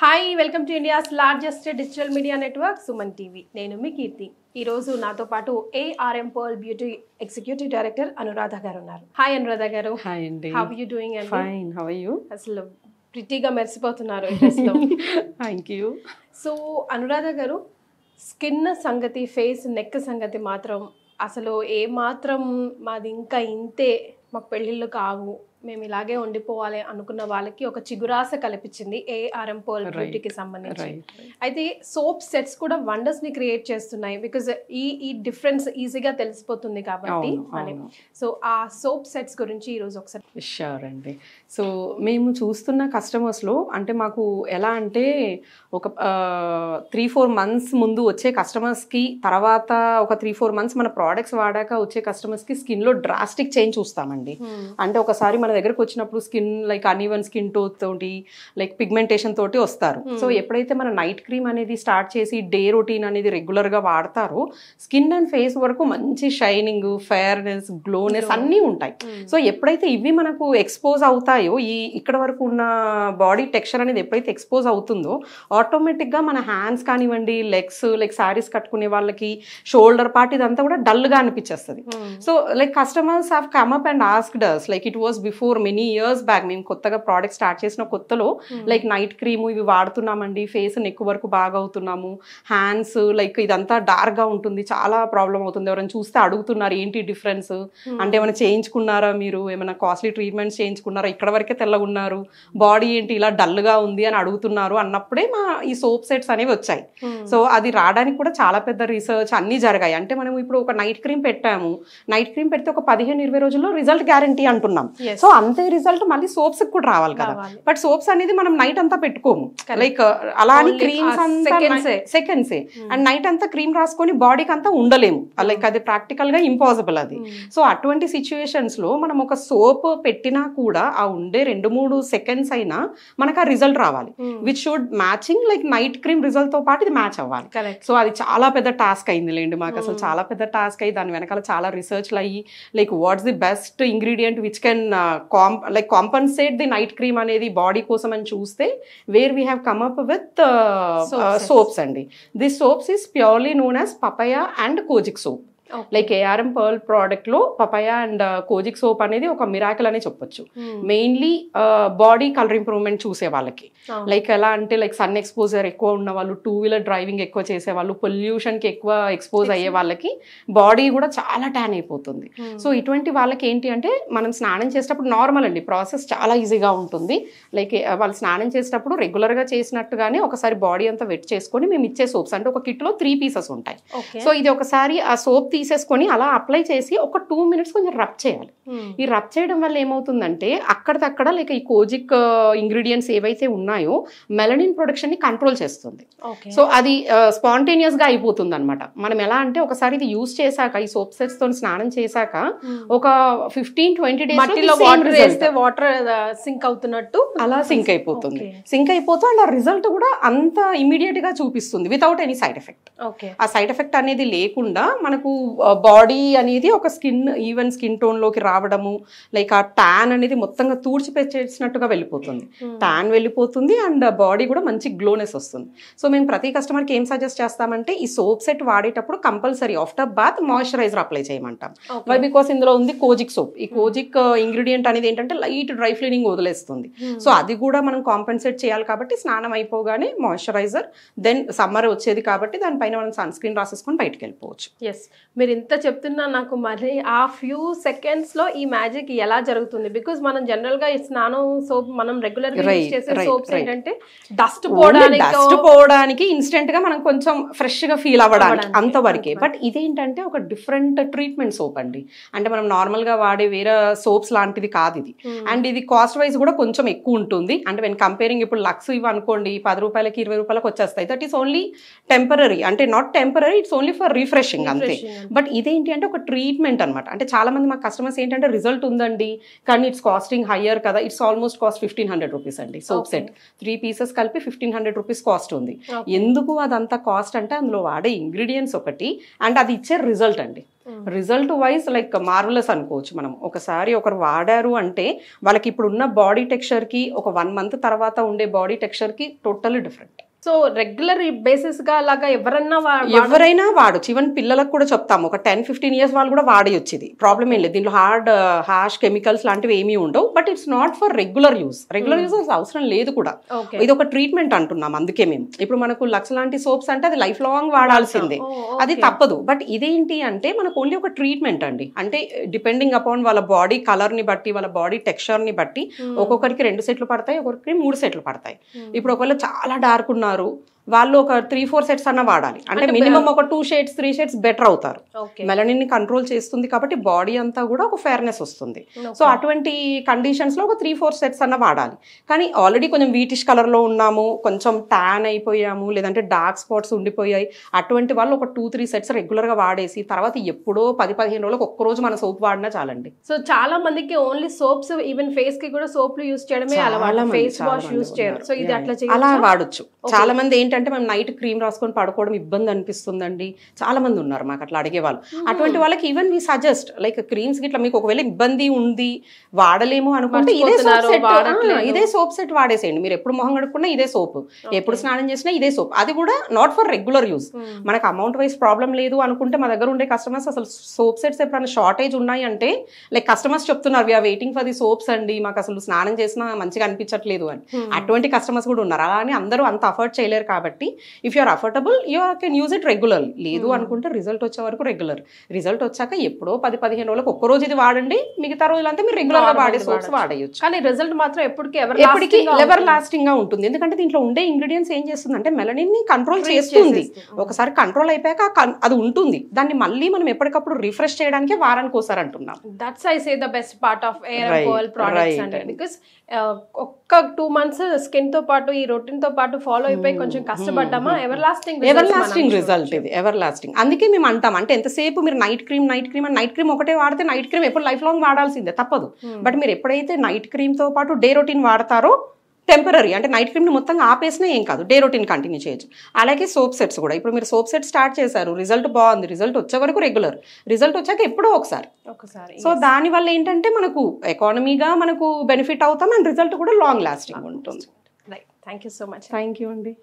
Hi welcome to India's largest digital media network Suman TV. నేను మీ కీర్తి. ఈ రోజు నాతో పాటు ARM pearl beauty executive director Anuradha garu ఉన్నారు. హాయ్ అనురాధ గారు. హాయ్ అండి. హౌ యు డూయింగ్ అండి? ఫైన్. How are you? అసలు ప్రిటీగా మెరిసిపోతున్నారు ఈ డ్రెస్ లో. థాంక్యూ. సో అనురాధ గారు, స్కిన్ సంగతి, ఫేస్, నెక్ సంగతి మాత్రం అసలు ఏ మాత్రం మాది ఇంకా ఇంతే, మాకు పెళ్ళిళ్ళు కావు, మేము ఇలాగే ఉండిపోవాలి అనుకున్న వాళ్ళకి ఒక చిగురాస కల్పించింది ఏఆర్ఎం పర్ల్ బ్యూటీకి సంబంధించి. అయితే సోప్ సెట్స్ కూడా వండర్స్ ని క్రియేట్ చేస్తున్నాయి, బికాజ్ ఈ డిఫరెన్స్ ఈజీగా తెలిసిపోతుంది కాబట్టి. సో ఆ సోప్ సెట్స్ గురించి ఈరోజు ఒకసారి. షూర్ అండి. సో మేము చూస్తున్న కస్టమర్స్లో అంటే మాకు ఎలా అంటే ఒక 3-4 months ముందు వచ్చే కస్టమర్స్కి, తర్వాత ఒక 3-4 months మన ప్రోడక్ట్స్ వాడాక వచ్చే కస్టమర్స్కి స్కిన్లో డ్రాస్టిక్ చేంజ్ చూస్తామండి. అంటే ఒకసారి మన దగ్గరకు వచ్చినప్పుడు skin like uneven skin tone తోటి, లైక్ పిగ్మెంటేషన్ తోటి వస్తారు. సో ఎప్పుడైతే మన నైట్ క్రీమ్ అనేది స్టార్ట్ చేసి డే రొటీన్ అనేది రెగ్యులర్గా వాడతారో స్కిన్ అండ్ ఫేస్ వరకు మంచి షైనింగ్, ఫెయిర్నెస్, గ్లోనెస్ అన్నీ ఉంటాయి. సో ఎప్పుడైతే ఇవి మనకు ఎక్స్పోజ్ అవుతాయో, ఇక్కడ వరకు ఉన్న బాడీ టెక్స్చర్ అనేది ఎప్పుడైతే ఎక్స్పోజ్ అవుతుందో ఆటోమేటిక్గా మన హ్యాండ్స్ కానివ్వండి, లెగ్స్, లైక్ శారీస్ కట్టుకునే వాళ్ళకి షోల్డర్ పార్ట్ ఇదంతా కూడా డల్గా అనిపించేస్తుంది. So like customers have come up and asked us, like it was before many years back. మేము కొత్తగా ప్రోడక్ట్ స్టార్ట్ చేసిన కొత్తలో లైక్ నైట్ క్రీమ్ ఇవి వాడుతున్నామండి, ఫేస్ నెక్ వరకు బాగా అవుతున్నాము, హ్యాండ్స్ లైక్ ఇదంతా డార్క్ గా ఉంటుంది, చాలా ప్రాబ్లం అవుతుంది, ఎవరైనా చూస్తే అడుగుతున్నారు ఏంటి డిఫరెన్స్ అంటే ఏమైనా చేయించుకున్నారా, మీరు ఏమైనా కాస్ట్లీ ట్రీట్మెంట్స్ చేయించుకున్నారా, ఇక్కడ వరకే తెల్లగున్నారు, బాడీ ఏంటి ఇలా డల్ గా ఉంది అని అడుగుతున్నారు అన్నప్పుడే మా ఈ సోప్ సెట్స్ అనేవి వచ్చాయి. సో అది రావడానికి కూడా చాలా పెద్ద రీసెర్చ్ అన్ని జరిగాయి. అంటే మనం ఇప్పుడు ఒక నైట్ క్రీమ్ పెట్టాము, నైట్ క్రీమ్ పెడితే ఒక 15-20 రోజుల్లో రిజల్ట్ గ్యారంటీ అంటున్నాం. సో అంతే రిజల్ట్ మళ్ళీ సోప్స్ కూడా రావాలి కదా. బట్ సోప్స్ అనేది మనం నైట్ అంతా పెట్టుకోము, లైక్ అలా అని క్రీమ్స్ అంతా సెకండ్సే అండ్ నైట్ అంతా క్రీమ్ రాసుకొని బాడీకి అంతా ఉండలేము, లైక్ అది ప్రాక్టికల్ గా ఇంపాసిబుల్ అది. సో అటువంటి సిచ్యువేషన్స్ లో మనం ఒక సోప్ పెట్టినా కూడా ఆ ఉండే 2-3 seconds అయినా మనకు ఆ రిజల్ట్ రావాలి, which should matching like night cream result తో పాటు ఇది మ్యాచ్ అవ్వాలి. సో అది చాలా పెద్ద టాస్క్ అయింది లేండి మాకు, అసలు చాలా పెద్ద టాస్క్ అయ్యి దాని వెనకాల చాలా రీసెర్చ్లు అయ్యి like what's the best ingredient which can like compensate the night cream అనేది బాడీ కోసం అని చూస్తే where we have come up with soaps అండి. This soaps is purely known as papaya and kojic soap. Like ARM pearl product లో papaya and kojic soap అనేది ఒక miracle అనే చెప్పొచ్చు. మెయిన్లీ బాడీ కలర్ ఇంప్రూవ్మెంట్ చూసే వాళ్ళకి, లైక్ ఎలా అంటే లైక్ సన్ ఎక్స్పోజర్ ఎక్కువ ఉన్న వాళ్ళు, 2-wheeler డ్రైవింగ్ ఎక్కువ చేసే వాళ్ళు, పొల్యూషన్ కి ఎక్కువ ఎక్స్పోజ్ అయ్యే వాళ్ళకి బాడీ కూడా చాలా ట్యాన్ అయిపోతుంది. సో ఇటువంటి వాళ్ళకి ఏంటి అంటే మనం స్నానం చేసేటప్పుడు నార్మల్ అండి, ప్రాసెస్ చాలా ఈజీగా ఉంటుంది. లైక్ వాళ్ళు స్నానం చేసేటప్పుడు రెగ్యులర్ గా చేసినట్టుగానే ఒకసారి బాడీ అంతా వెట్ చేసుకొని మేము ఇచ్చే సోప్స్ అంటే ఒక కిట్ లో 3 pieces ఉంటాయి. సో ఇది ఒకసారి ఆ సోప్ తీసేసుకొని అలా అప్లై చేసి ఒక 2 minutes కొంచెం రబ్ చేయాలి. ఈ రబ్ చేయడం వల్ల ఏమవుతుందంటే అక్కడదక్కడ లైక్ ఈ కోజిక్ ఇంగ్రీడియంట్స్ ఏవైతే ఉన్నాయో మెలనిన్ ప్రొడక్షన్ ని కంట్రోల్ చేస్తుంది. సో అది స్పాంటేనియస్ గా అయిపోతుంది అనమాట. మనం ఎలా అంటే ఒకసారి ఇది యూజ్ చేశాక, ఈ సోప్ సెట్స్ తో స్నానం చేశాక ఒక 15-20 days వాటర్ సింక్ అవుతున్నట్టు అలా సింక్ అయిపోతుంది. సింక్ అయిపోతూ అండ్ ఆ రిజల్ట్ కూడా అంత ఇమీడియట్ గా చూపిస్తుంది వితౌట్ ఎనీ సైడ్ ఎఫెక్ట్. ఆ సైడ్ ఎఫెక్ట్ అనేది లేకుండా మనకు బాడీ అనేది ఒక ఈవెన్ స్కిన్ టోన్ లోకి రావడము, లైక్ ఆ ట్యాన్ అనేది మొత్తంగా తూడ్చిపెట్టేసినట్టుగా వెళ్ళిపోతుంది, ట్యాన్ వెళ్ళిపోతుంది అండ్ బాడీ కూడా మంచి గ్లోనెస్ వస్తుంది. సో మేము ప్రతి కస్టమర్కి ఏం సజెస్ట్ చేస్తామంటే ఈ సోప్ సెట్ వాడేటప్పుడు compulsory after bath moisturiser apply చేయమంటాం. వై బికాస్ ఇందులో ఉంది కోజిక్ సోప్. ఈ కోజిక్ ఇంగ్రీడియంట్ అనేది ఏంటంటే లైట్ డ్రై క్లీనింగ్ వదిలేస్తుంది. సో అది కూడా మనం కాంపెన్సేట్ చేయాలి కాబట్టి స్నానం అయిపోగానే మాయిశ్చరైజర్, దెన్ సమ్మర్ వచ్చేది కాబట్టి దానిపైన మనం సన్ స్క్రీన్ రాసేసుకొని బయటకు వెళ్ళిపోవచ్చు. ఎస్, మీరు ఇంత చెప్తున్నా నాకు మరి ఆ ఫ్యూ సెకండ్స్ లో ఈ మ్యాజిక్ ఎలా జరుగుతుంది? బికాజ్ మనం జనరల్ గా ఈ స్నానం సోప్ మనం రెగ్యులర్ గా యూజ్ చేసే సోప్స్ ఏంటంటే డస్ట్ పోవడానికి ఇన్స్టెంట్ గా మనం కొంచెం ఫ్రెష్ గా ఫీల్ అవ్వడానికి అంతవరకే. బట్ ఇదేంటంటే ఒక డిఫరెంట్ ట్రీట్మెంట్ సోప్ అండి. అంటే మనం నార్మల్ గా వాడే వేరే సోప్స్ లాంటిది కాదు ఇది. అండ్ ఇది కాస్ట్ వైజ్ కూడా కొంచెం ఎక్కువ ఉంటుంది. అంటే వెన్ కంపేరింగ్ ఇప్పుడు లక్స్ ఇవి అనుకోండి 10 రూపాయలకి 20 రూపాయలకు వచ్చేస్తాయి. దట్ ఈస్ ఓన్లీ టెంపరరీ, అంటే not temporary, it's only for refreshing అంతే. బట్ ఇదేంటి అంటే ఒక ట్రీట్మెంట్ అనమాట. అంటే చాలా మంది మా కస్టమర్స్ ఏంటంటే రిజల్ట్ ఉందండి కానీ ఇట్స్ కాస్టింగ్ హయ్యర్ కదా, ఇట్స్ ఆల్మోస్ట్ కాస్ట్ 1500 రూపీస్ అండి. సోప్ సెట్ 3 పీసెస్ కలిపి 1500 రూపీస్ కాస్ట్ ఉంది. ఎందుకు అదంతా కాస్ట్ అంటే అందులో వాడే ఇంగ్రీడియంట్స్ ఒకటి అండ్ అది ఇచ్చే రిజల్ట్ అండి. రిజల్ట్ వైజ్ లైక్ మార్వలస్ అనుకోవచ్చు మనం. ఒకసారి ఒకరు వాడారు అంటే వాళ్ళకి ఇప్పుడు ఉన్న బాడీ టెక్స్చర్ కి ఒక 1 మంత్ తర్వాత ఉండే బాడీ టెక్స్చర్ కి totally different. So regular basis గా అలాగా ఎవరైనా వాడచ్చు. ఈవెన్ పిల్లలకు కూడా చెప్తాము, ఒక 10-15 ఇయర్స్ వాళ్ళు కూడా వాడేయచ్చు. ఇది ప్రాబ్లం ఏం లేదు, దీంట్లో హార్ష్ కెమికల్స్ లాంటివి ఏమీ ఉండవు. But it's not for regular use. Regular use అవసరం లేదు కూడా. ఇది ఒక ట్రీట్మెంట్ అంటున్నాం. అందుకే మేము ఇప్పుడు మనకు లక్స్ లాంటి సోప్స్ అంటే అది లైఫ్ లాంగ్ వాడాల్సిందే, అది తప్పదు. బట్ ఇదేంటి అంటే మనకు ఓన్లీ ఒక ట్రీట్మెంట్ అండి. అంటే డిపెండింగ్ అపాన్ వాళ్ళ బాడీ కలర్ ని బట్టి, వాళ్ళ బాడీ టెక్స్చర్ ని బట్టి ఒక్కొక్కరికి 2 సెట్లు పడతాయి, ఒక్కొక్కరికి 3 సెట్లు పడతాయి. ఇప్పుడు ఒకవేళ చాలా డార్క్ ఉన్నారు వాళ్ళు ఒక 3-4 సెట్స్ అన్న వాడాలి. అంటే మినిమం ఒక 2 షేడ్స్ 3 షేడ్స్ బెటర్ అవుతారు. మెలనిన్ ని కంట్రోల్ చేస్తుంది కాబట్టి బాడీ అంతా కూడా ఒక ఫేర్నెస్ వస్తుంది. సో అటువంటి కండిషన్స్ లో ఒక 3-4 సెట్స్ అన్న వాడాలి. కానీ ఆల్రెడీ కొంచెం వీటిష్ కలర్ లో ఉన్నాము, కొంచెం ట్యాన్ అయిపోయాము, లేదంటే డార్క్ స్పాట్స్ ఉండిపోయాయి, అటువంటి వాళ్ళు ఒక 2-3 సెట్స్ రెగ్యులర్ గా వాడేసి తర్వాత ఎప్పుడో 10-15 రోజులకు ఒక్క రోజు మన సోప్ వాడినా చాలండి. సో చాలా మందికి ఓన్లీ సోప్స్, ఈవెన్ ఫేస్ కి కూడా సోప్లు యూస్ చేయడమే అలవాటు, ఫేస్ వాష్ యూస్ చేయరు. సో ఇది అట్లా అలా వాడొచ్చు. చాలా మంది ఏంటంటే మేము నైట్ క్రీమ్ రాసుకొని పడుకోవడం ఇబ్బంది అనిపిస్తుందండి, చాలా మంది ఉన్నారు మాకు అట్లా అడిగే వాళ్ళు. అటువంటి వాళ్ళకి even we suggest like creams గిట్లా మీకు ఒకవేళ ఇబ్బంది ఉంది వాడలేము అనుకుంటే ఇదే సోప్ సెట్ వాడేసేయండి. మీరు ఎప్పుడు మొహం కడుక్కున్నా ఇదే సోప్, ఎప్పుడు స్నానం చేసినా ఇదే సోప్. అది కూడా నాట్ ఫర్ రెగ్యులర్ యూస్. మనకు అమౌంట్ వైజ్ ప్రాబ్లం లేదు అనుకుంటే మా దగ్గర ఉండే కస్టమర్స్ అసలు సోప్ సెట్స్ ఎప్పుడైనా షార్టేజ్ ఉన్నాయి అంటే లైక్ కస్టమర్స్ చెప్తున్నారు we're waiting for the soaps అండి, మాకు అసలు స్నానం చేసినా మంచిగా అనిపించట్లేదు అని. అటువంటి కస్టమర్స్ కూడా ఉన్నారు. అలా అని అందరూ అంత అఫోర్డ్ చేయలేరు కాబట్టి if you're affordable you can use it regularly. లేదు అనుకుంటే రిజల్ట్ వచ్చే వరకు రెగ్యులర్, రిజల్ట్ వచ్చాక ఎప్పుడో 10-15 రోజులకు ఒక్క రోజు ఇది వాడండి, మిగతా రోజులంతా మీరు రెగ్యులర్ గా వాడే సోప్స్ వాడేయచ్చు. కానీ రిజల్ట్ మాత్రం ఎప్పటికీ ఎవర్ లాస్టింగ్ గా ఉంటుంది. ఎందుకంటే దీంట్లో ఉండే ఇంగ్రీడియంట్స్ ఏం చేస్తుందంటే మెలనిన్ ని కంట్రోల్ చేస్తుంది. ఒకసారి కంట్రోల్ అయిపోయాక అది ఉంటుంది, దాన్ని మళ్ళీ మనం ఎప్పటికప్పుడు రిఫ్రెష్ చేయడానికి వారానికి ఒకసారి అంటున్నాం. That's I say the best part of air and కోఎల్ ప్రొడక్ట్స్ అండి. బికాస్ ఒక్క 2 months స్కిన్ తో పాటు ఈ రొటీన్ తో పాటు ఫాలో అయిపోయి కొంచెం కష్టపడ్డామా ఎవర్ లాస్టింగ్ రిజల్ట్ ఇది, ఎవర్ లాస్టింగ్. అందుకే మేము అంటాం, అంటే ఎంతసేపు మీరు నైట్ క్రీమ్ అని నైట్ క్రీమ్ ఒకటే వాడితే నైట్ క్రీమ్ ఎప్పుడు లైఫ్ లాంగ్ వాడాల్సిందే, తప్పదు. బట్ మీరు ఎప్పుడైతే నైట్ క్రీమ్ తో పాటు డే రొటీన్ వాడతారో టెంపరీ, అంటే నైట్ క్రీమ్ ని మొత్తంగా ఆపేసినా ఏం కాదు, డే రొటీన్ కంటిన్యూ చేయొచ్చు. అలాగే సోప్ సెట్స్ కూడా ఇప్పుడు మీరు సోప్ సెట్ స్టార్ట్ చేశారు, రిజల్ట్ బాగుంది, రిజల్ట్ వచ్చే వరకు రెగ్యులర్, రిజల్ట్ వచ్చాక ఎప్పుడో ఒకసారి. సో దాని వల్ల ఏంటంటే మనకు ఎకానమీగా మనకు బెనిఫిట్ అవుతాం అండ్ రిజల్ట్ కూడా లాంగ్ లాస్టింగ్ ఉంటుంది. Thank you so much. Thank you అండి.